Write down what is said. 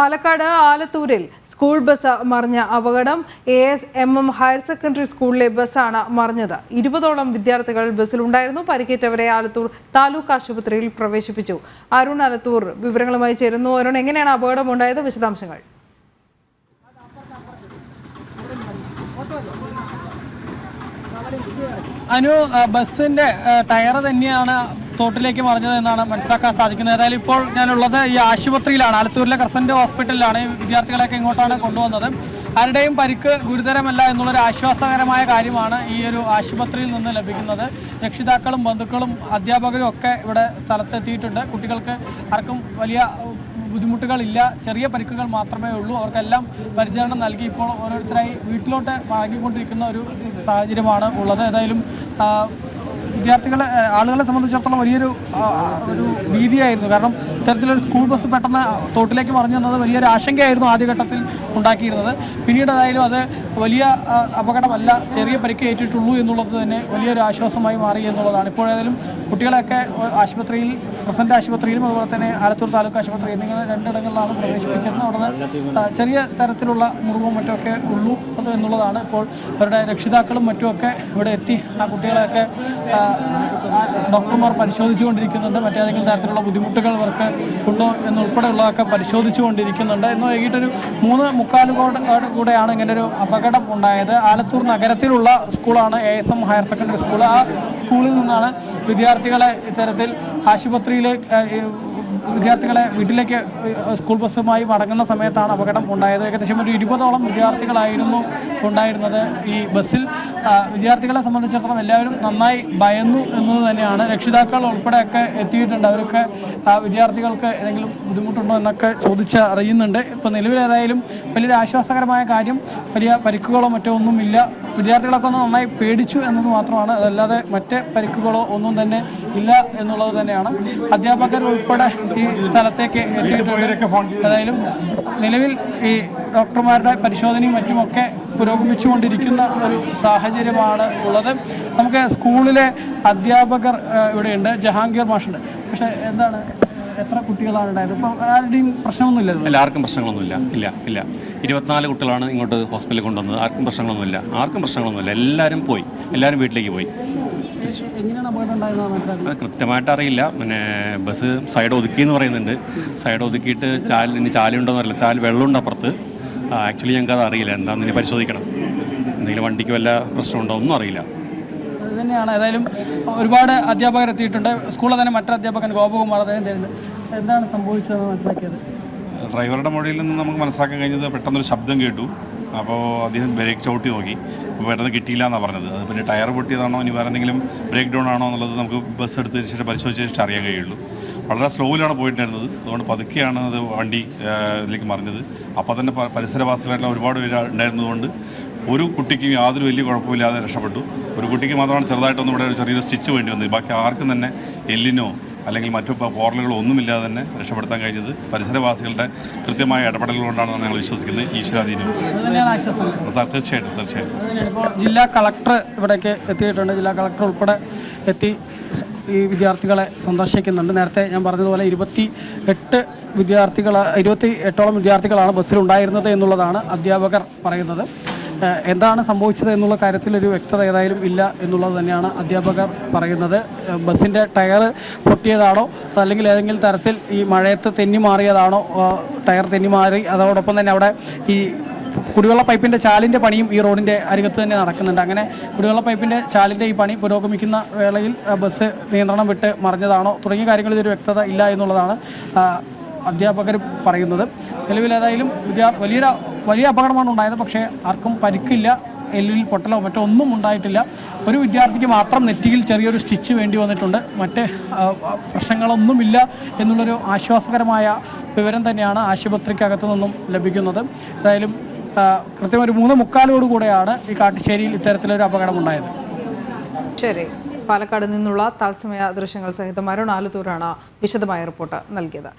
Palakkad ആലത്തൂരിൽ school bus മറിഞ്ഞ അപകടം ASMM higher secondary സ്കൂളിലെ ബസ്സാണ് മറിഞ്ഞത്. 20ഓളം വിദ്യാർത്ഥികൾ ബസ്സിലുണ്ടായിരുന്നു. പരിക്കേറ്റവരെ ആലത്തൂർ താലൂക്ക് ആശുപത്രിയിൽ പ്രവേശിപ്പിച്ചു. അരുൺ ആലത്തൂർ വിവരങ്ങളുമായി ചേരുന്നു. അരുൺ, എങ്ങനെയാണ് അപകടമുണ്ടായത്? വിശദാംശങ്ങൾ. അനു, ബസ്സിന്റെ ടയർ തന്നെയാണ് തോട്ടിലേക്ക് മറിഞ്ഞത് എന്നാണ് മനസ്സിലാക്കാൻ സാധിക്കുന്നത്. ഏതായാലും ഇപ്പോൾ ഞാനുള്ളത് ഈ ആശുപത്രിയിലാണ്, ആലത്തൂരിലെ ക്രസന്റ് ഹോസ്പിറ്റലിലാണ്. ഈ വിദ്യാർത്ഥികളെയൊക്കെ ഇങ്ങോട്ടാണ് കൊണ്ടുവന്നത്. ആരുടെയും പരിക്ക് ഗുരുതരമല്ല എന്നുള്ളൊരു ആശ്വാസകരമായ കാര്യമാണ് ഈ ഒരു ആശുപത്രിയിൽ നിന്ന് ലഭിക്കുന്നത്. രക്ഷിതാക്കളും ബന്ധുക്കളും അധ്യാപകരും ഒക്കെ ഇവിടെ സ്ഥലത്തെത്തിയിട്ടുണ്ട്. കുട്ടികൾക്ക് ആർക്കും വലിയ ബുദ്ധിമുട്ടുകളില്ല, ചെറിയ പരിക്കുകൾ മാത്രമേ ഉള്ളൂ. അവർക്കെല്ലാം പരിചരണം നൽകി ഇപ്പോൾ ഓരോരുത്തരായി വീട്ടിലോട്ട് വാങ്ങിക്കൊണ്ടിരിക്കുന്ന ഒരു സാഹചര്യമാണ് ഉള്ളത്. ഏതായാലും ആളുകളെ സംബന്ധിച്ചിടത്തോളം വലിയൊരു ഭീതിയായിരുന്നു. കാരണം ഇത്തരത്തിലൊരു സ്കൂൾ ബസ് പെട്ടെന്ന് തോട്ടിലേക്ക് മറിഞ്ഞു വന്നത് വലിയൊരു ആശങ്കയായിരുന്നു ആദ്യഘട്ടത്തിൽ ഉണ്ടാക്കിയിരുന്നത്. പിന്നീട് ഏതായാലും അത് വലിയ അപകടമല്ല, ചെറിയ പരിക്ക് ഏറ്റിട്ടുള്ളൂ എന്നുള്ളത് തന്നെ വലിയൊരു ആശ്വാസമായി മാറി എന്നുള്ളതാണ്. ഇപ്പോഴേതായാലും കുട്ടികളെയൊക്കെ ആശുപത്രിയിൽ, പ്രസന്റ് ആശുപത്രിയിലും അതുപോലെ തന്നെ ആലത്തൂർ താലൂക്ക് ആശുപത്രി എന്നിങ്ങനെ രണ്ടിടങ്ങളിലാണ് പ്രവേശിപ്പിച്ചിരുന്നത്. അവിടെ ചെറിയ തരത്തിലുള്ള മുറിവും മറ്റുമൊക്കെ ഉള്ളൂ എന്നുള്ളതാണ്. ഇപ്പോൾ അവരുടെ രക്ഷിതാക്കളും മറ്റുമൊക്കെ ഇവിടെ എത്തി ആ കുട്ടികളെയൊക്കെ ഡോക്ടർമാർ പരിശോധിച്ചുകൊണ്ടിരിക്കുന്നുണ്ട്. മറ്റേതെങ്കിലും തരത്തിലുള്ള ബുദ്ധിമുട്ടുകൾ അവർക്ക് ഉണ്ടോ എന്നുൾപ്പെടെയുള്ളതൊക്കെ പരിശോധിച്ചുകൊണ്ടിരിക്കുന്നുണ്ട്. ഇന്ന് വൈകിട്ടൊരു 3:45 കൂടെയാണ് ഇങ്ങനൊരു അപകടം ഉണ്ടായത്. ആലത്തൂർ നഗരത്തിലുള്ള സ്കൂളാണ് ASM ഹയർ സെക്കൻഡറി സ്കൂൾ. ആ സ്കൂളിൽ നിന്നാണ് വിദ്യാർത്ഥികളെ ഇത്തരത്തിൽ വിദ്യാർത്ഥികളെ വീട്ടിലേക്ക് സ്കൂൾ ബസ്സുമായി മടങ്ങുന്ന സമയത്താണ് അപകടം ഉണ്ടായത്. ഏകദേശം ഒരു 20ഓളം വിദ്യാർത്ഥികളായിരുന്നു ഉണ്ടായിരുന്നത് ഈ ബസ്സിൽ. വിദ്യാർത്ഥികളെ സംബന്ധിച്ചിടത്തോളം എല്ലാവരും നന്നായി ഭയന്നു എന്നത് തന്നെയാണ്. രക്ഷിതാക്കൾ ഉൾപ്പെടെയൊക്കെ എത്തിയിട്ടുണ്ട്. അവരൊക്കെ വിദ്യാർത്ഥികൾക്ക് ഏതെങ്കിലും ബുദ്ധിമുട്ടുണ്ടോ എന്നൊക്കെ ചോദിച്ച് അറിയുന്നുണ്ട്. ഇപ്പോൾ നിലവിലേതായാലും വലിയൊരു ആശ്വാസകരമായ കാര്യം, വലിയ പരിക്കുകളോ മറ്റോ ഒന്നുമില്ല. വിദ്യാർത്ഥികളൊക്കെ ഒന്ന് നന്നായി പേടിച്ചു എന്നത് മാത്രമാണ്, അതല്ലാതെ മറ്റ് പരിക്കുകളോ ഒന്നും തന്നെ ഇല്ല എന്നുള്ളത് തന്നെയാണ്. അധ്യാപകർ ഉൾപ്പെടെ ഈ സ്ഥലത്തേക്ക് എത്തിയിട്ടുണ്ട്. ഏതായാലും നിലവിൽ ഈ ഡോക്ടർമാരുടെ പരിശോധനയും മറ്റുമൊക്കെ പുരോഗമിച്ചുകൊണ്ടിരിക്കുന്ന ഒരു സാഹചര്യമാണ് ഉള്ളത്. നമുക്ക് സ്കൂളിലെ അധ്യാപകർ ഇവിടെയുണ്ട്, ജഹാംഗീർ മാഷുണ്ട്. പക്ഷേ എന്താണ്, എത്ര കുട്ടികളാണ് ഉണ്ടായത്? ഇപ്പം ആരുടെയും പ്രശ്നമൊന്നുമില്ല? ആർക്കും പ്രശ്നങ്ങളൊന്നുമില്ല. ഇല്ല 24 കുട്ടികളാണ് ഇങ്ങോട്ട് ഹോസ്പിറ്റലിൽ കൊണ്ടുവന്നത്. ആർക്കും പ്രശ്നങ്ങളൊന്നുമില്ല. എല്ലാവരും വീട്ടിലേക്ക് പോയി. എങ്ങനെയാണ് കൃത്യമായിട്ട് അറിയില്ല. പിന്നെ ബസ് സൈഡ് ഒതുക്കി എന്ന് പറയുന്നുണ്ട്. സൈഡ് ഒതുക്കിയിട്ട് ചാലുണ്ടോയെന്ന് അറിയില്ല. വെള്ളമുണ്ട് അപ്പുറത്ത്. ആക്ച്വലി ഞങ്ങൾക്ക് അത് അറിയില്ല. എന്താണെന്ന് ഇനി പരിശോധിക്കണം. എന്തെങ്കിലും വണ്ടിക്ക് വല്ല പ്രശ്നമുണ്ടോ ഒന്നും അറിയില്ല. തന്നെയാണ്. ഏതായാലും ഒരുപാട് അധ്യാപകർ എത്തിയിട്ടുണ്ട്. സ്കൂളിൽ തന്നെ മറ്റൊരു അധ്യാപകൻ ഗോപകുമാർ അദ്ദേഹം തരുന്നത്. എന്താണ് സംഭവിച്ചതെന്ന് മനസ്സിലാക്കിയത്? ഡ്രൈവറുടെ മൊഴിയിൽ നിന്ന് നമുക്ക് മനസ്സിലാക്കാൻ കഴിഞ്ഞത് പെട്ടെന്നൊരു ശബ്ദം കേട്ടു. അപ്പോൾ അദ്ദേഹം ബ്രേക്ക് ചവിട്ടി നോക്കി. അപ്പോൾ പെട്ടെന്ന് കിട്ടിയില്ല എന്നാണ് പറഞ്ഞത്. അത് പിന്നെ ടയർ പൊട്ടിയതാണോ ഇനി വേറെ എന്തെങ്കിലും ബ്രേക്ക് ഡൗൺ ആണോ എന്നുള്ളത് നമുക്ക് ബസ് എടുത്ത് ശേഷം പരിശോധിച്ച ശേഷം അറിയാൻ കഴിയുള്ളൂ. വളരെ സ്ലോയിലാണ് പോയിട്ടുണ്ടായിരുന്നത്. അതുകൊണ്ട് പതുക്കെയാണ് അത് വണ്ടി ഇതിലേക്ക് മറിഞ്ഞത്. അപ്പോൾ തന്നെ പരിസരവാസികളായിട്ടുള്ള ഒരുപാട് പേര് ഉണ്ടായിരുന്നതുകൊണ്ട് ഒരു കുട്ടിക്ക് യാതൊരു വലിയ കുഴപ്പമില്ലാതെ രക്ഷപ്പെട്ടു. ഒരു കുട്ടിക്ക് മാത്രമാണ് ചെറുതായിട്ടൊന്നും ഇവിടെ ചെറിയൊരു സ്റ്റിച്ച് വേണ്ടി വന്നത്. ബാക്കി ആർക്കും തന്നെ എല്ലിനോ അല്ലെങ്കിൽ മറ്റു പോറലുകളോ ഒന്നുമില്ലാതെ തന്നെ രക്ഷപ്പെടുത്താൻ കഴിഞ്ഞത് പരിസരവാസികളുടെ കൃത്യമായ ഇടപെടൽ കൊണ്ടാണെന്ന് ഞങ്ങൾ വിശ്വസിക്കുന്നത്. ഈശ്വരാധീനം. തീർച്ചയായിട്ടും. ഇപ്പോൾ ജില്ലാ കളക്ടർ ഇവിടേക്ക് എത്തിയിട്ടുണ്ട്. ജില്ലാ കളക്ടർ ഉൾപ്പെടെ എത്തി ഈ വിദ്യാർത്ഥികളെ സന്ദർശിക്കുന്നുണ്ട്. നേരത്തെ ഞാൻ പറഞ്ഞതുപോലെ 28ഓളം വിദ്യാർത്ഥികളാണ് ബസ്സിലുണ്ടായിരുന്നത് എന്നുള്ളതാണ് അധ്യാപകർ പറയുന്നത്. എന്താണ് സംഭവിച്ചത് എന്നുള്ള കാര്യത്തിൽ ഒരു വ്യക്തത ഏതായാലും ഇല്ല എന്നുള്ളത് തന്നെയാണ് അധ്യാപകർ പറയുന്നത്. ബസ്സിൻ്റെ ടയർ പൊട്ടിയതാണോ, അല്ലെങ്കിൽ ഏതെങ്കിലും തരത്തിൽ ഈ മഴയത്ത് തെന്നി മാറിയതാണോ, ടയർ തെന്നി മാറി. അതോടൊപ്പം തന്നെ അവിടെ ഈ കുടിവെള്ള പൈപ്പിൻ്റെ ചാലിൻ്റെ പണിയും ഈ റോഡിൻ്റെ അരികത്ത് തന്നെ നടക്കുന്നുണ്ട്. അങ്ങനെ കുടിവെള്ള പൈപ്പിൻ്റെ ചാലിൻ്റെ ഈ പണി പുരോഗമിക്കുന്ന വേളയിൽ ബസ് നിയന്ത്രണം വിട്ട് മറിഞ്ഞതാണോ തുടങ്ങിയ കാര്യങ്ങളിൽ ഒരു വ്യക്തത ഇല്ല എന്നുള്ളതാണ് അധ്യാപകർ പറയുന്നത്. നിലവിൽ ഏതായാലും വലിയ അപകടമാണ് ഉണ്ടായത്. പക്ഷേ ആർക്കും പരിക്കില്ല, എല്ലിൽ പൊട്ടലോ മറ്റോ ഒന്നും ഉണ്ടായിട്ടില്ല. ഒരു വിദ്യാർത്ഥിക്ക് മാത്രം നെറ്റിയിൽ ചെറിയൊരു സ്റ്റിച്ച് വേണ്ടി വന്നിട്ടുണ്ട്. മറ്റ് പ്രശ്നങ്ങളൊന്നുമില്ല എന്നുള്ളൊരു ആശ്വാസകരമായ വിവരം തന്നെയാണ് ആശുപത്രിക്കകത്തു നിന്നും ലഭിക്കുന്നത്. ഏതായാലും കൃത്യം ഒരു 3:45 ഈ കാട്ടുശ്ശേരിയിൽ ഇത്തരത്തിലൊരു അപകടമുണ്ടായത്. ശരി, പാലക്കാട് നിന്നുള്ള തത്സമയ ദൃശ്യങ്ങൾ സഹിതം അരുൺ ആലത്തൂരാണ് വിശദമായ റിപ്പോർട്ട് നൽകിയത്.